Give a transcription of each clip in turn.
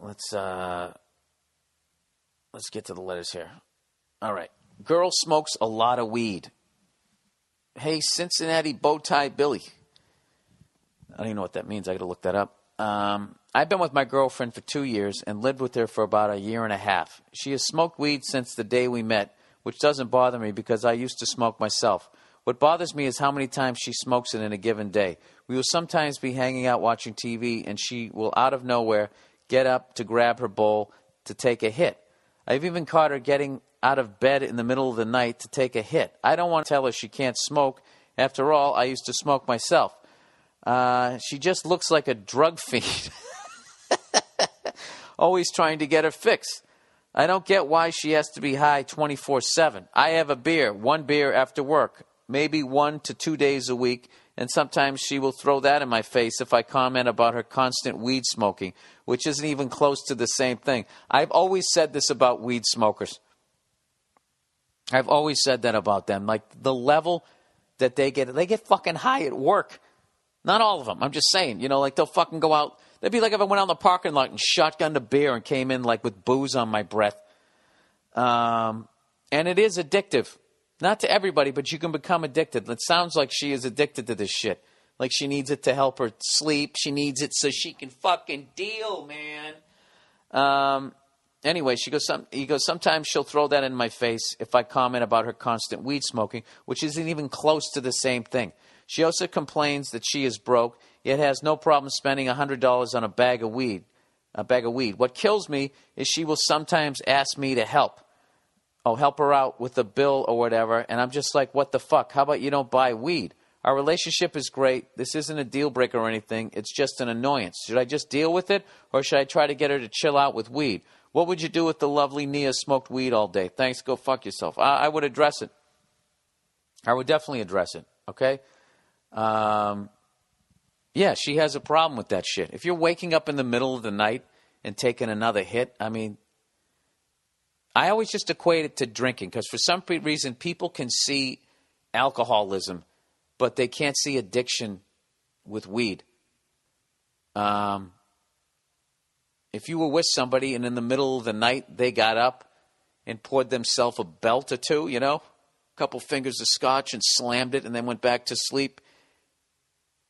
Let's get to the letters here. All right. Girl smokes a lot of weed. Hey, Cincinnati Bowtie Billy. I don't even know what that means. I got to look that up. I've been with my girlfriend for 2 years and lived with her for about a year and a half. She has smoked weed since the day we met, which doesn't bother me because I used to smoke myself. What bothers me is how many times she smokes it in a given day. We will sometimes be hanging out watching TV, and she will, out of nowhere, get up to grab her bowl to take a hit. I've even caught her getting out of bed in the middle of the night to take a hit. I don't want to tell her she can't smoke. After all, I used to smoke myself. She just looks like a drug fiend. Always trying to get her fix. I don't get why she has to be high 24/7. I have a beer, 1 beer after work, maybe 1 to 2 days a week, and sometimes she will throw that in my face if I comment about her constant weed smoking, which isn't even close to the same thing. I've always said this about weed smokers. I've always said that about them. Like, the level that they get fucking high at work. Not all of them. I'm just saying, like, they'll fucking go out. They'd be like if I went out in the parking lot and shotgunned a beer and came in, like, with booze on my breath. And it is addictive. Not to everybody, but you can become addicted. It sounds like she is addicted to this shit. Like, she needs it to help her sleep. She needs it so she can fucking deal, man. Anyway, he goes, sometimes she'll throw that in my face if I comment about her constant weed smoking, which isn't even close to the same thing. She also complains that she is broke, yet has no problem spending $100 on a bag of weed. What kills me is she will sometimes ask me to help. Help her out with a bill or whatever, and I'm just like, what the fuck? How about you don't buy weed? Our relationship is great. This isn't a deal breaker or anything. It's just an annoyance. Should I just deal with it, or should I try to get her to chill out with weed? What would you do if the lovely Nia smoked weed all day? Thanks, go fuck yourself. I would address it. I would definitely address it, okay? Yeah, she has a problem with that shit. If you're waking up in the middle of the night and taking another hit, I mean, I always just equate it to drinking, because for some reason people can see alcoholism, but they can't see addiction with weed. If you were with somebody and in the middle of the night they got up and poured themselves a belt or two, a couple fingers of scotch and slammed it and then went back to sleep,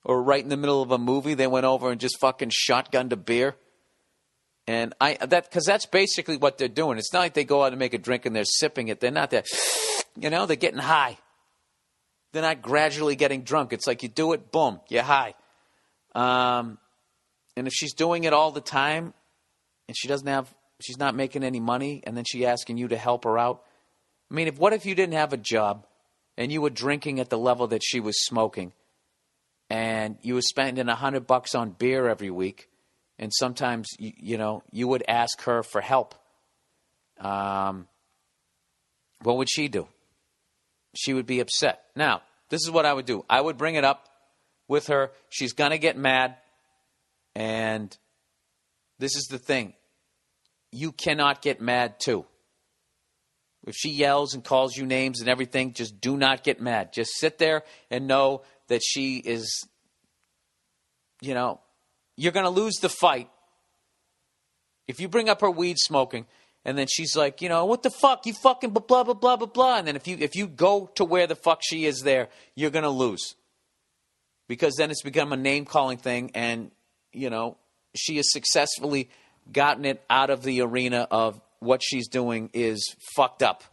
or right in the middle of a movie they went over and just fucking shotgunned a beer. And because that's basically what they're doing. It's not like they go out and make a drink and they're sipping it. They're not that, they're getting high. They're not gradually getting drunk. It's like you do it, boom, you're high. And if she's doing it all the time and she's not making any money, and then she's asking you to help her out. I mean, what if you didn't have a job and you were drinking at the level that she was smoking, and you were spending $100 on beer every week? And sometimes, you would ask her for help. What would she do? She would be upset. Now, this is what I would do. I would bring it up with her. She's going to get mad. And this is the thing. You cannot get mad, too. If she yells and calls you names and everything, just do not get mad. Just sit there and know that she is, you're going to lose the fight. If you bring up her weed smoking and then she's like, what the fuck? You fucking blah, blah, blah, blah, blah. And then if you go to where the fuck she is there, you're going to lose. Because then it's become a name-calling thing, and, she has successfully gotten it out of the arena of what she's doing is fucked up.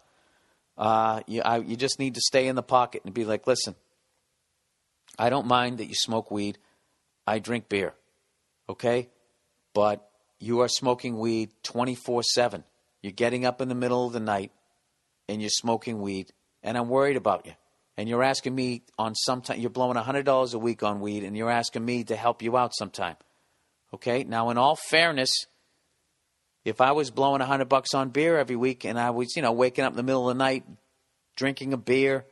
You just need to stay in the pocket and be like, listen, I don't mind that you smoke weed. I drink beer. Okay? But you are smoking weed 24/7. You're getting up in the middle of the night and you're smoking weed, and I'm worried about you. And you're asking me you're blowing $100 a week on weed, and you're asking me to help you out sometime. Okay? Now, in all fairness, if I was blowing $100 on beer every week and I was, waking up in the middle of the night, drinking a beer,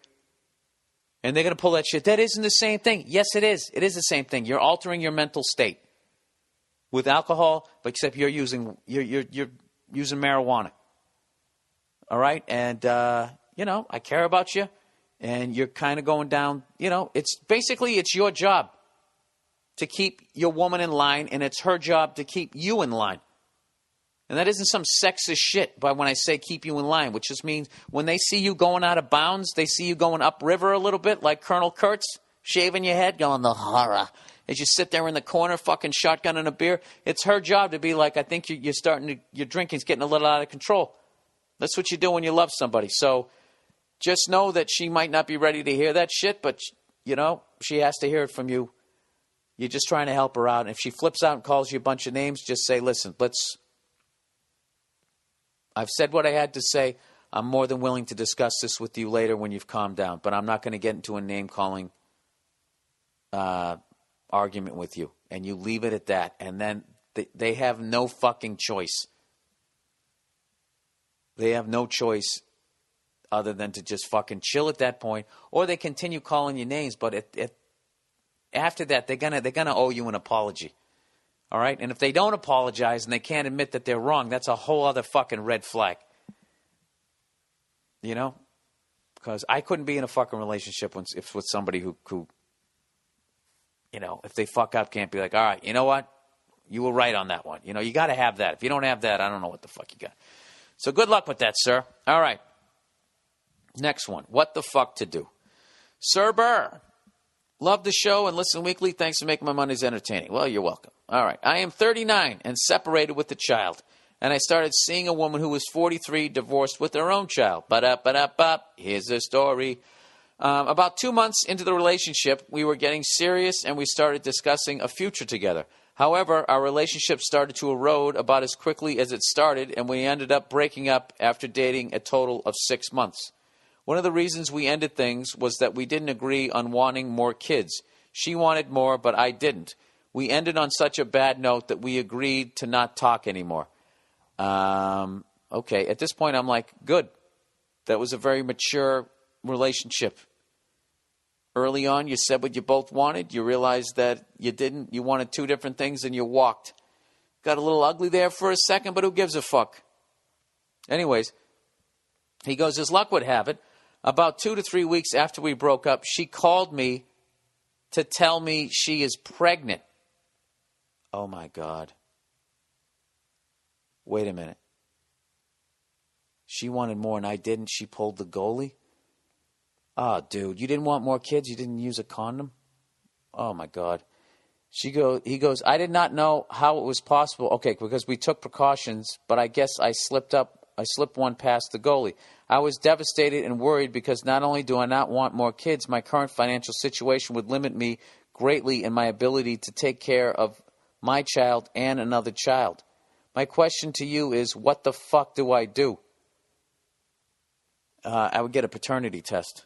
and they're going to pull that shit, that isn't the same thing. Yes, it is. It is the same thing. You're altering your mental state with alcohol, but except you're using marijuana. All right? And, I care about you, and you're kind of going down, it's your job to keep your woman in line, and it's her job to keep you in line. And that isn't some sexist shit by when I say keep you in line, which just means when they see you going out of bounds, they see you going upriver a little bit, like Colonel Kurtz, shaving your head, going the horror. As you sit there in the corner, fucking shotgunning a beer, it's her job to be like, I think your drinking's getting a little out of control. That's what you do when you love somebody. So just know that she might not be ready to hear that shit, but, she has to hear it from you. You're just trying to help her out. And if she flips out and calls you a bunch of names, just say, listen, I've said what I had to say. I'm more than willing to discuss this with you later when you've calmed down, but I'm not going to get into a name-calling argument with you. And you leave it at that. And then they have no fucking choice. They have no choice other than to just fucking chill at that point, or they continue calling you names. But after that, they're gonna owe you an apology. All right? And if they don't apologize and they can't admit that they're wrong, that's a whole other fucking red flag. Because I couldn't be in a fucking relationship with somebody who if they fuck up, can't be like, all right, you know what? You were right on that one. You got to have that. If you don't have that, I don't know what the fuck you got. So good luck with that, sir. All right. Next one. What the fuck to do? Sir Burr. Love the show and listen weekly. Thanks for making my Mondays entertaining. Well, you're welcome. All right. I am 39 and separated with a child. And I started seeing a woman who was 43, divorced with her own child. Ba-da-ba-da-ba. Here's the story. About 2 months into the relationship, we were getting serious and we started discussing a future together. However, our relationship started to erode about as quickly as it started, and we ended up breaking up after dating a total of 6 months. One of the reasons we ended things was that we didn't agree on wanting more kids. She wanted more, but I didn't. We ended on such a bad note that we agreed to not talk anymore. Okay, at this point I'm like, good. That was a very mature relationship. Early on, you said what you both wanted. You realized that you didn't. You wanted two different things, and you walked. Got a little ugly there for a second, but who gives a fuck? Anyways, he goes, as luck would have it, about 2 to 3 weeks after we broke up, she called me to tell me she is pregnant. Oh, my God. Wait a minute. She wanted more and I didn't. She pulled the goalie? Oh, dude, you didn't want more kids? You didn't use a condom? Oh, my God. He goes, I did not know how it was possible. Okay, because we took precautions, but I guess I slipped one past the goalie. I was devastated and worried because not only do I not want more kids, my current financial situation would limit me greatly in my ability to take care of my child and another child. My question to you is, what the fuck do I do? I would get a paternity test.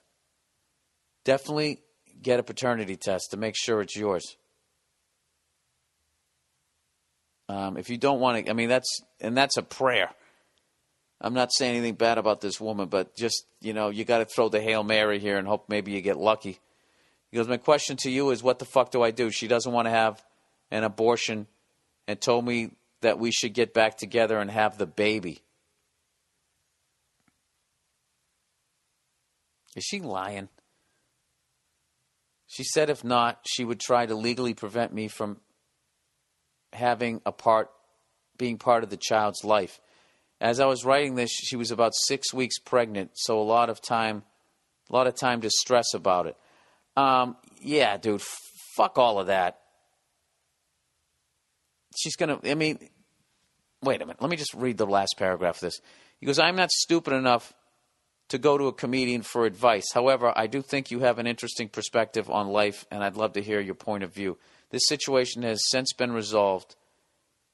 Definitely get a paternity test to make sure it's yours. If you don't want to, that's a prayer. I'm not saying anything bad about this woman, but just, you got to throw the Hail Mary here and hope maybe you get lucky. He goes, my question to you is, what the fuck do I do? She doesn't want to have an abortion and told me that we should get back together and have the baby. Is she lying? She said if not, she would try to legally prevent me from being part of the child's life. As I was writing this, she was about 6 weeks pregnant, so a lot of time to stress about it. Yeah, dude, fuck all of that. She's going to, wait a minute. Let me just read the last paragraph of this. He goes, I'm not stupid enough to go to a comedian for advice. However, I do think you have an interesting perspective on life, and I'd love to hear your point of view. This situation has since been resolved.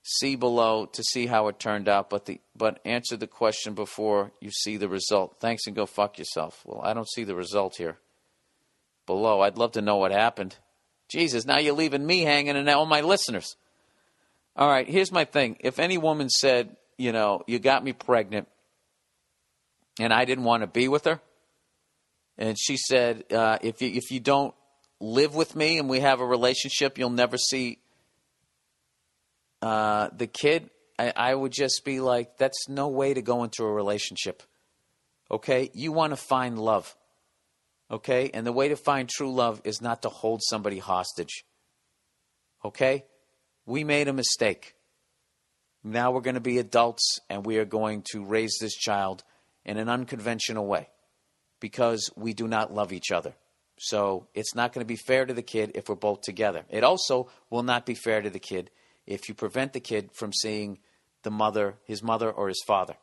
See below to see how it turned out, but answer the question before you see the result. Thanks and go fuck yourself. Well, I don't see the result here. Below, I'd love to know what happened. Jesus, now you're leaving me hanging and all my listeners. All right, here's my thing. If any woman said, you got me pregnant and I didn't want to be with her, and she said, if you don't live with me and we have a relationship, you'll never see the kid, I would just be like, that's no way to go into a relationship. Okay? You want to find love. Okay? And the way to find true love is not to hold somebody hostage. Okay? We made a mistake. Now we're going to be adults, and we are going to raise this child in an unconventional way because we do not love each other. So it's not going to be fair to the kid if we're both together. It also will not be fair to the kid if you prevent the kid from seeing his mother or his father.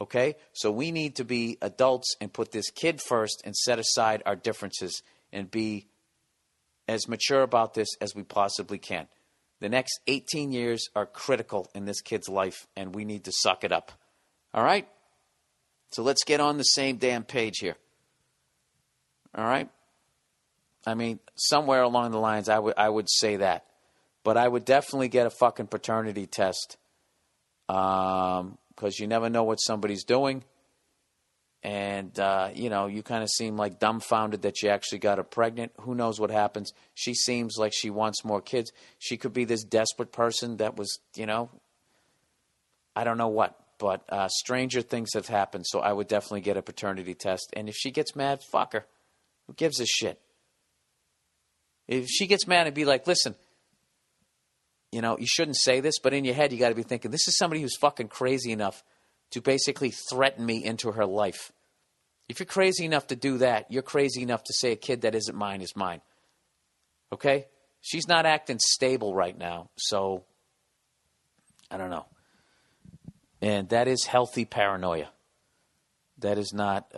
Okay? So we need to be adults and put this kid first and set aside our differences and be as mature about this as we possibly can. The next 18 years are critical in this kid's life, and we need to suck it up. All right? So let's get on the same damn page here. All right? I mean, somewhere along the lines, I would say that. But I would definitely get a fucking paternity test because you never know what somebody's doing. And, you kind of seem like dumbfounded that you actually got her pregnant. Who knows what happens? She seems like she wants more kids. She could be this desperate person that was, I don't know what. But stranger things have happened, so I would definitely get a paternity test. And if she gets mad, fuck her. Who gives a shit? If she gets mad and be like, listen, you shouldn't say this, but in your head you got to be thinking, this is somebody who's fucking crazy enough to basically threaten me into her life. If you're crazy enough to do that, you're crazy enough to say a kid that isn't mine is mine. Okay? She's not acting stable right now, so I don't know. And that is healthy paranoia. That is not,